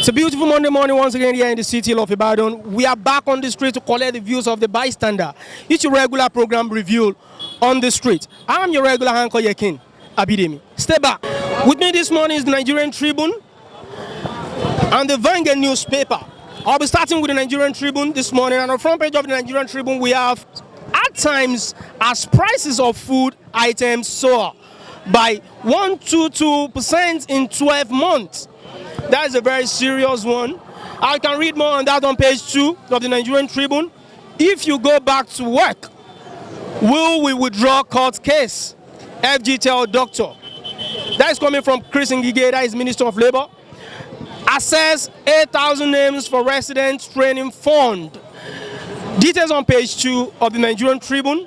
It's a beautiful Monday morning once again here in the city of Ibadan. We are back on the street to collect the views of the bystander. It's your regular program review on the street. I'm your regular anchor Yekin Abidemi. Stay back. With me this morning is the Nigerian Tribune and the Vanguard newspaper. I'll be starting with the Nigerian Tribune this morning. And on the front page of the Nigerian Tribune, we have, at times, as prices of food items soar by 122% in 12 months. That is a very serious one. I can read more on that on page 2 of the Nigerian Tribune. If you go back to work, will we withdraw court case? FG tell doctor. That is coming from Chris Ngige, that is Minister of Labour. Assess 8,000 names for resident training fund. Details on page 2 of the Nigerian Tribune.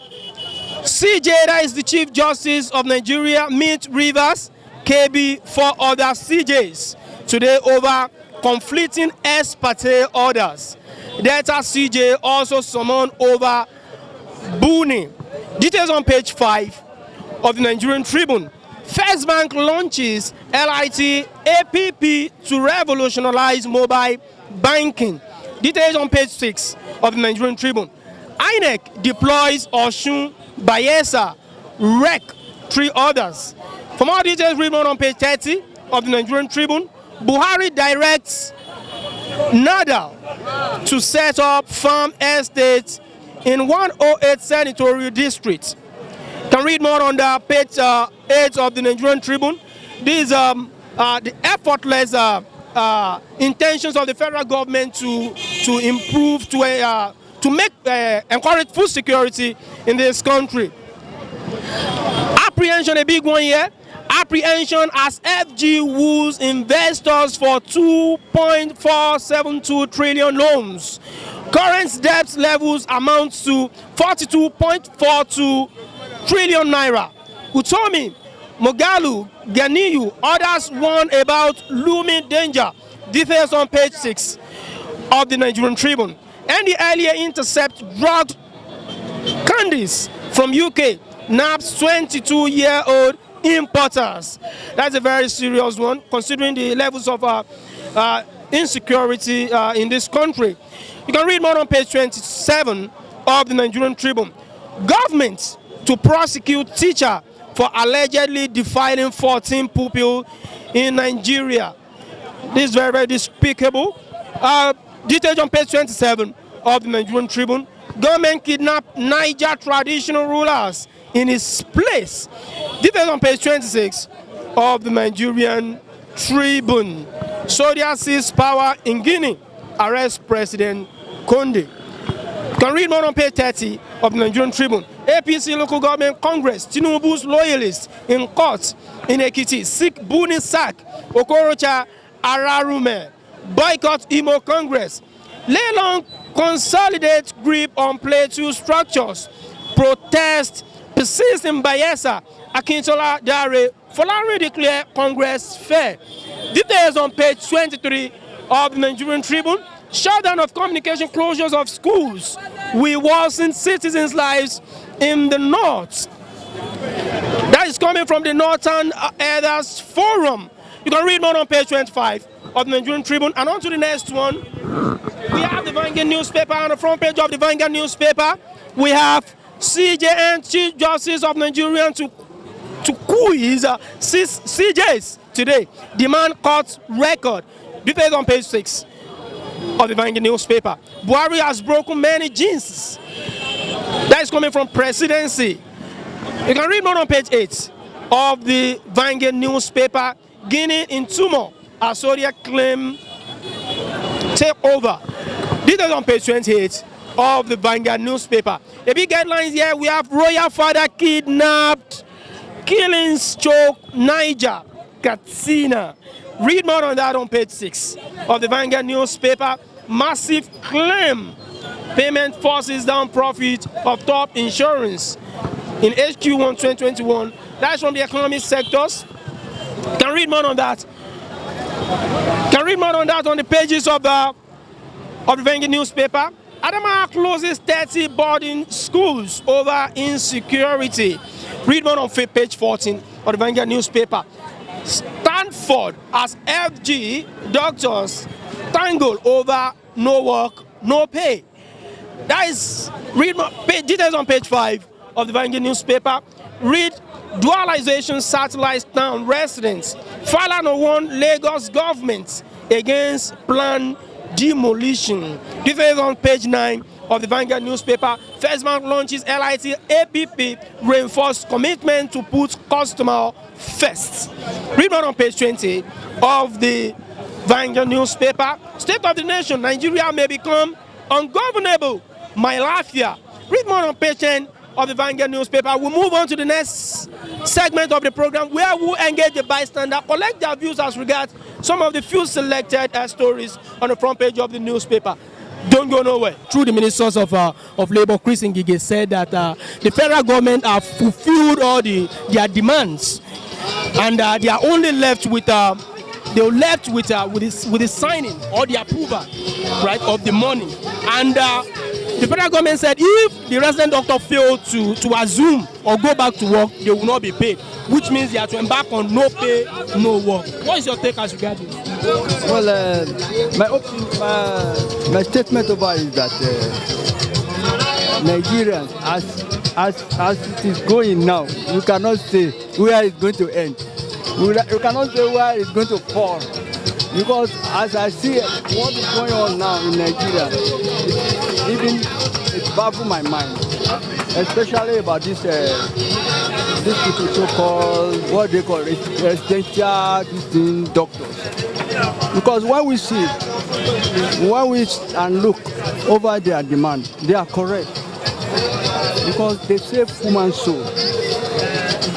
CJ, that is the Chief Justice of Nigeria, meet Rivers, KB, 4 other CJs today over conflicting ex parte orders. Delta CJ also summoned over Buni. Details on page 5 of the Nigerian Tribune. First Bank launches LIT APP to revolutionize mobile banking. Details on page 6 of the Nigerian Tribune. INEC deploys Osun, Bayelsa, REC, 3 others. For more details, read more on page 30 of the Nigerian Tribune. Buhari directs NADA to set up farm estates in 108 senatorial districts. Can read more on the page 8 of the Nigerian Tribune. These the effortless intentions of the federal government to improve, to make encourage food security in this country. Apprehension, a big one here. Apprehension as FG woos investors for 2.472 trillion loans. Current debt levels amount to 42.42 trillion naira. Utomi, Mogalu, Ganiyu, others warn about looming danger. Details on page 6 of the Nigerian Tribune. And the earlier intercept drugged candies from UK, nabbed 22-year-old importers. That's a very serious one, considering the levels of insecurity in this country. You can read more on page 27 of the Nigerian Tribune. Government to prosecute teacher for allegedly defiling 14 pupils in Nigeria. This is very, very despicable. Details on page 27 of the Nigerian Tribune. Government kidnapped Niger traditional rulers in his place. Details on page 26 of the Nigerian Tribune. Saudi seizes power in Guinea, arrests President Conde. You can read more on page 30 of the Nigerian Tribune. APC local government Congress, Tinubu's loyalists in court in Ekiti seek Buni sack, Okorocha Ararume, boycott Imo Congress. Leilong consolidate grip on Plateau structures. Protest persist in Bayelsa. Akintola Dare Folari declare Congress fair. Details on page 23 of the Nigerian Tribune. Shutdown of communication, closures of schools will worsen citizens' lives in the north. That is coming from the Northern Elders Forum. You can read more on page 25 of the Nigerian Tribune. And on to the next one. We have the Vanguard newspaper. On the front page of the Vanguard newspaper, we have CJN, Chief Justice of Nigeria, to quiz CJs today. Demand court record. Details on page 6 of the Vanguard newspaper. Buhari has broken many jinxes. That is coming from presidency. You can read more on page 8 of the Vanguard newspaper. Guinea in tumor as Saudi claim take over. Details on page 28 of the Vanguard newspaper. The big headlines here, we have royal father kidnapped, killings choke Niger, Katsina. Read more on that on page 6 of the Vanguard newspaper. Massive claim. Payment forces down profit of top insurance in HQ1 2021. That's from the economic sectors. Can read more on that. Can read more on that on the pages of the Vanguard newspaper. Adamawa closes 30 boarding schools over insecurity. Read more on page 14 of the Vanguard newspaper. Stanford as FG doctors tangle over no work, no pay. That is, read details on page 5 of the Vanguard newspaper. Read, dualization satellite town residents. Falana warned Lagos government against planned demolition. Details on page 9 of the Vanguard newspaper. First Bank launches LIT APP, reinforced commitment to put customer first. Read more on page 20 of the Vanguard newspaper. State of the nation, Nigeria may become ungovernable. My Lafia. Read more on page 10 of the Vanguard newspaper. We'll move on to the next segment of the program where we'll engage the bystander, collect their views as regards some of the few selected stories on the front page of the newspaper. Don't go nowhere. Through the Ministers of Labour, Chris Ngige said that the federal government have fulfilled all their demands, and they are only left with the signing or the approval, right, of the money. And the federal government said if the resident doctor failed to assume or go back to work, they will not be paid, which means they have to embark on no pay, no work. What is your take as regards this? Well, my statement about is that Nigerians, as it is going now, we cannot say where it's going to end. We cannot say where it's going to fall. Because as I see what is going on now in Nigeria, it baffles my mind, especially about this people so-called, what they call it, residential doctors. Because when we see, and look over their demand, they are correct. Because they save human soul.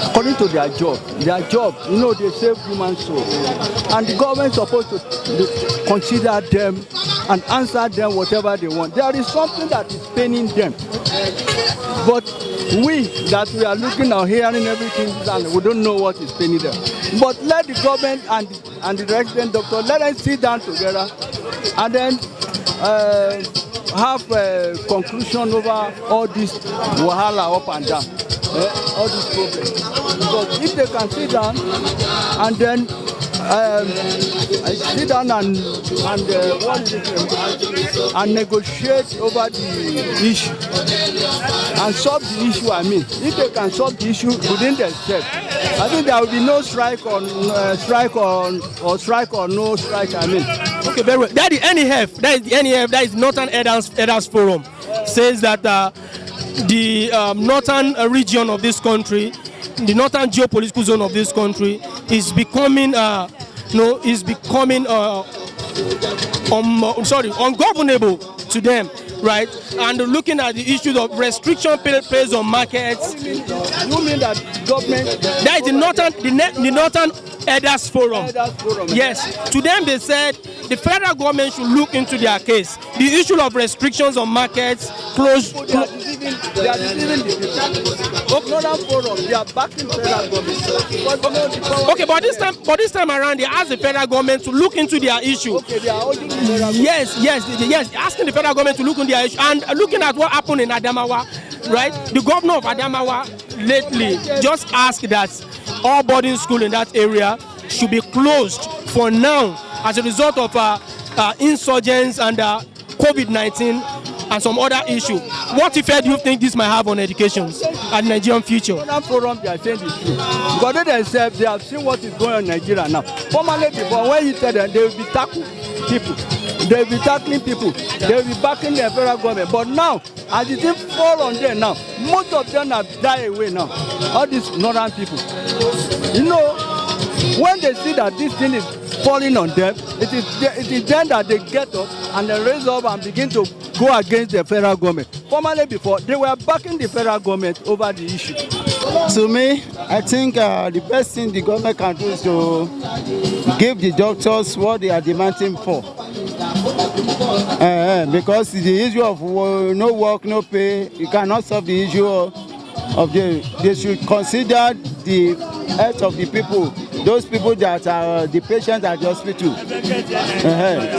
According to their job, they save human soul. And the government is supposed to consider them and answer them whatever they want. There is something that is paining them. But we are looking and hearing everything, and we don't know what is paining them. But let the government and the resident doctor, let them sit down together and then have a conclusion over all this wahala up and down, all these problems. Because if they can sit down and then sit down and negotiate over the issue and solve the issue. I mean, if they can solve the issue within themselves, I think there will be no strike or no strike. I mean, okay, very well. That is the NEF. That is Northern Elders Forum. Says that the northern region of this country, the northern geopolitical zone of this country, is becoming ungovernable to them, right? And looking at the issues of restriction placed on markets. You mean that government? That is the Northern Elders Forum. Yes. To them, they said the federal government should look into their case. The issue of restrictions on markets, They are deceiving the people. Northern Forum, they are backing federal government. Okay, but this time around, they asked the federal government to look into their issue. Okay, they are holding the federal government. Yes, asking the federal government to look into their issue. And looking at what happened in Adamawa, right? The governor of Adamawa lately just asked that all boarding schools in that area should be closed for now as a result of insurgents and COVID-19 and some other issue. What effect do you think this might have on education and Nigerian future? Northern Forum, they are saying the truth. Because they themselves, they have seen what is going on in Nigeria now. Formerly before, when you tell them, they will be tackling people. They will be tackling people. They will be backing the federal government. But now, as it fall on them now, most of them have died away now. All these northern people. You know, when they see that this thing is falling on them, it is then that they get up and they raise up and begin to go against the federal government. Formerly before, they were backing the federal government over the issue. To me, I think the best thing the government can do is to give the doctors what they are demanding for. Because the issue of no work, no pay, you cannot solve the issue of they should consider the health of the people, those people that are the patients at the hospital.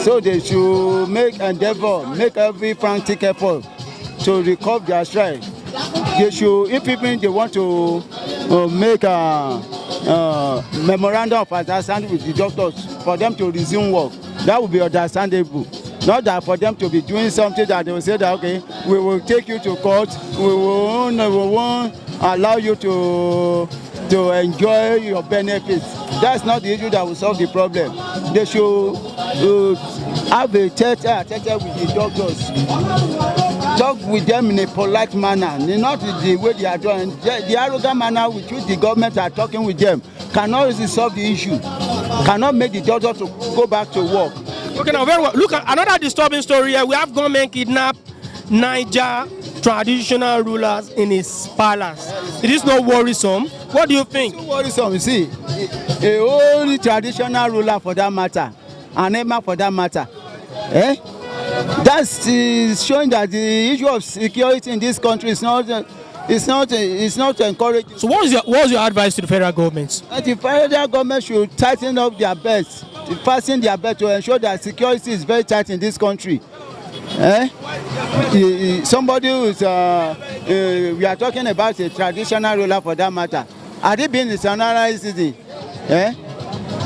So they should make every frantic effort to recover their strike. They should, if even they want to make a memorandum of understanding with the doctors for them to resume work, That would be understandable. Not that for them to be doing something that they will say that, okay, we will take you to court, we won't allow you to enjoy your benefits. That's not the issue that will solve the problem. They should have a tete with the doctors. Talk with them in a polite manner, not the way they are doing. The arrogant manner with which the government are talking with them cannot resolve the issue, cannot make the doctors to go back to work. Okay, now very well. Look at another disturbing story here. We have government kidnap Niger traditional rulers in his palace. It is not worrisome. What do you think? It's worrisome. You see, a whole traditional ruler for that matter, an emir for that matter. That's showing that the issue of security in this country is not encouraging. So what's your advice to the federal government? The federal government should tighten up their belts, fasten their belt to ensure that security is very tight in this country. Somebody who is we are talking about a traditional ruler for that matter. Had it been a nationalized city,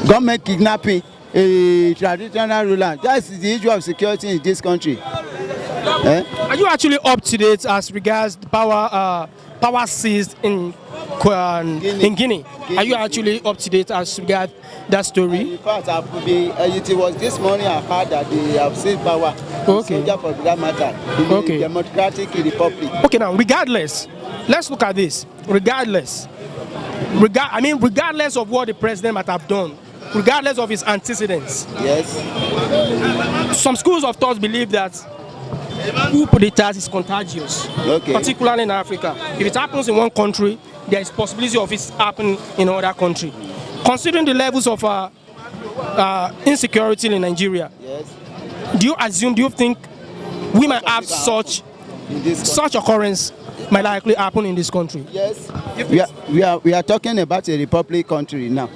government kidnapping a traditional ruler, that's the issue of security in this country. Are you actually up to date as regards the power seized in Guinea? Are you actually up to date as regards that story? In fact, it was this morning I heard that they have seized power. Okay. For that matter, in the Democratic Republic. Okay, now regardless, let's look at this. Regardless of what the president might have done, regardless of his antecedents. Yes. Some schools of thought believe that coup d'etat is contagious, particularly in Africa. If it happens in one country, there is possibility of it happening in another country. Considering the levels of insecurity in Nigeria, yes. Do you think we might have such occurrence might likely happen in this country? Yes. We are talking about a republic country now,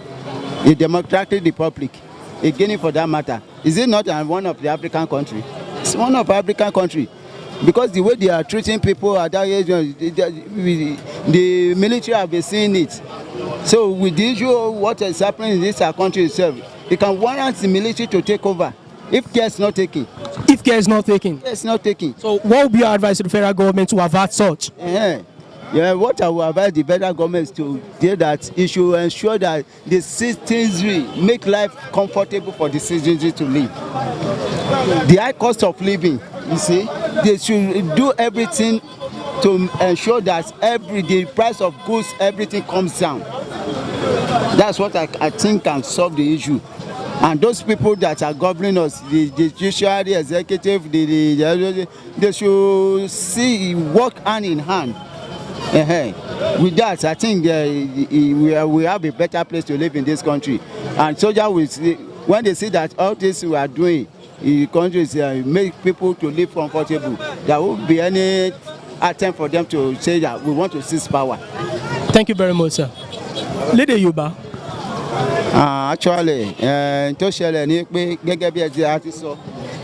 a democratic republic, a Guinea for that matter. Is it not one of the African countries? It's one of African countries. Because the way they are treating people at that age, the military have been seeing it. So with the issue of what is happening in this country itself, it can warrant the military to take over if care is not taken. If care is not taken? Care is not taken. So what would be your advice to the federal government to avert such? What I will advise the federal government is to do that it should ensure that the citizenry make life comfortable for the citizenry to live. The high cost of living, you see, they should do everything to ensure that the price of goods, everything comes down. That's what I think can solve the issue. And those people that are governing us, the judiciary, executive, they should work hand in hand. With that, I think we have a better place to live in this country. And soldiers, when they see that all this we are doing, the country is make people to live comfortable, there won't be any attempt for them to say that we want to seize power. Thank you very much, sir. Lédè Yorùbá. Actually, tó ṣẹlẹ̀ ní pé gẹ́gẹ́ bí ẹ ti sọ,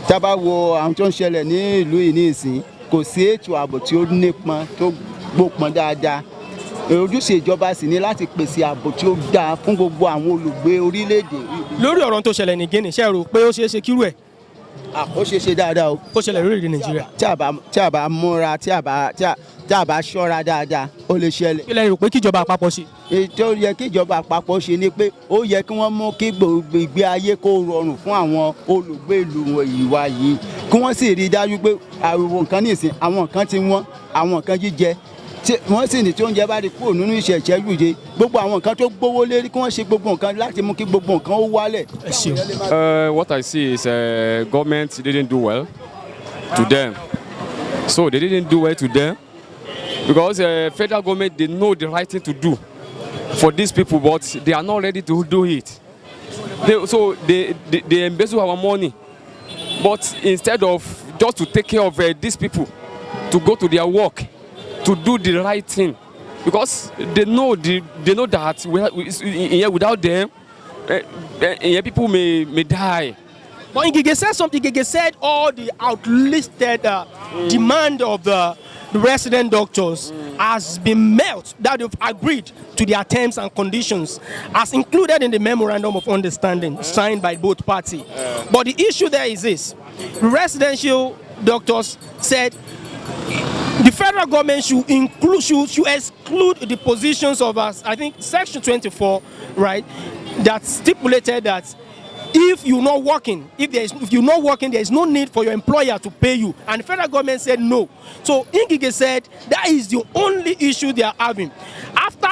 tá bá wo àwọn tó ń ṣẹlẹ̀ ní ìlú yìí ní ìsìn, kò sí ètò ààbò tí ó nípọn tó gbópọn dáadáa. Ojúṣe ìjọba sì ni láti pèsè ààbò tí ó dáa fún gbogbo àwọn olùgbé orílẹ̀-èdè. Lórí ọ̀rọ̀ tó ṣẹlẹ̀ ní Guinea, ṣé ẹ rò pé ó ṣeé ṣe kírú ẹ̀? Ó ṣeé ṣe dáadáa o. Ó ṣẹlẹ̀ lórílẹ̀-èdè Nàìjíríà. Tí a bá múra, tí a bá ṣọ́ra dáadáa, ó lè ṣẹlẹ̀. Kí lẹ rò pé kíjọba àpapọ̀ ṣe? Ètò yẹ kí ìjọba àpapọ̀ ṣe ni pé ó yẹ kí wọ́n mú kí gbogbo ìgbé ayé kó rọrùn fún àwọn olùgbé ìlú ìwà yìí, kí wọ́n sì rí i dájú pé àwọn nǹkan nìsín, àwọn nǹkan tí wọ́n, àwọn nǹkan jíjẹ, wọ́n sì ní tí oúnjẹ bá rí kúrò nínú ìṣẹ̀ṣẹ̀ yùjẹ, gbogbo àwọn nǹkan tó gbówó lérí kí wọ́n ṣe gbogbo nǹkan láti mú kí gbogbo nǹkan ó wálẹ̀. What I see is government didn't do well to them. So they didn't do well to them because federal government, they know the right thing to do for these people, but they are not ready to do it. They embezzle our money, but instead of just to take care of these people, to go to their work, to do the right thing, because they know that without them, people may die. But Ngige said something. Ngige said all the outlisted demand of the the resident doctors has been met, that they've agreed to their terms and conditions as included in the memorandum of understanding signed by both parties. But the issue there is this: the residential doctors said the federal government should exclude the positions of us. I think Section 24, right, that stipulated that if you're not working, if you're not working, there is no need for your employer to pay you. And the federal government said no. So Ngige said that is the only issue they are having. After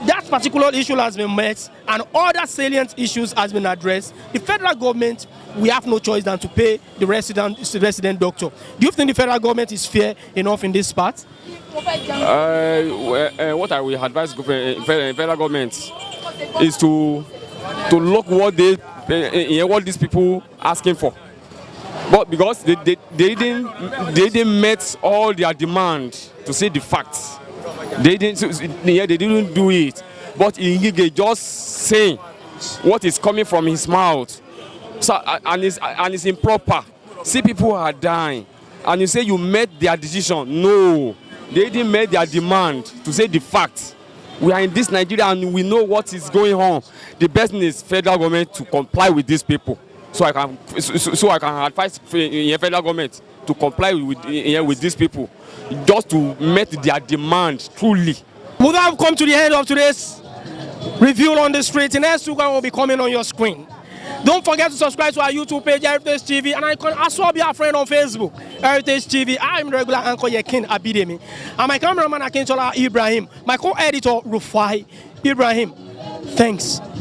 that particular issue has been met and other salient issues has been addressed, the federal government, we have no choice than to pay the resident doctor. Do you think the federal government is fair enough in this part? What I will advise federal government is to look what what these people asking for, but because they didn't met all their demand to say the facts, they didn't do it. But Ngige just saying what is coming from his mouth, so and it's improper. See, people are dying, and you say you met their decision. No, they didn't make their demand to say the facts. We are in this Nigeria and we know what is going on. The best thing is federal government to comply with these people. So I can advise federal government to comply with these people, just to meet their demand truly. We have come to the end of today's review on the street. The next program will be coming on your screen. Don't forget to subscribe to our YouTube page, Heritage TV, and I can also be a friend on Facebook, Heritage TV. I'm regular anchor Yekin Abidemi, and my cameraman Akintola Ibrahim, my co-editor Rufai Ibrahim. Thanks.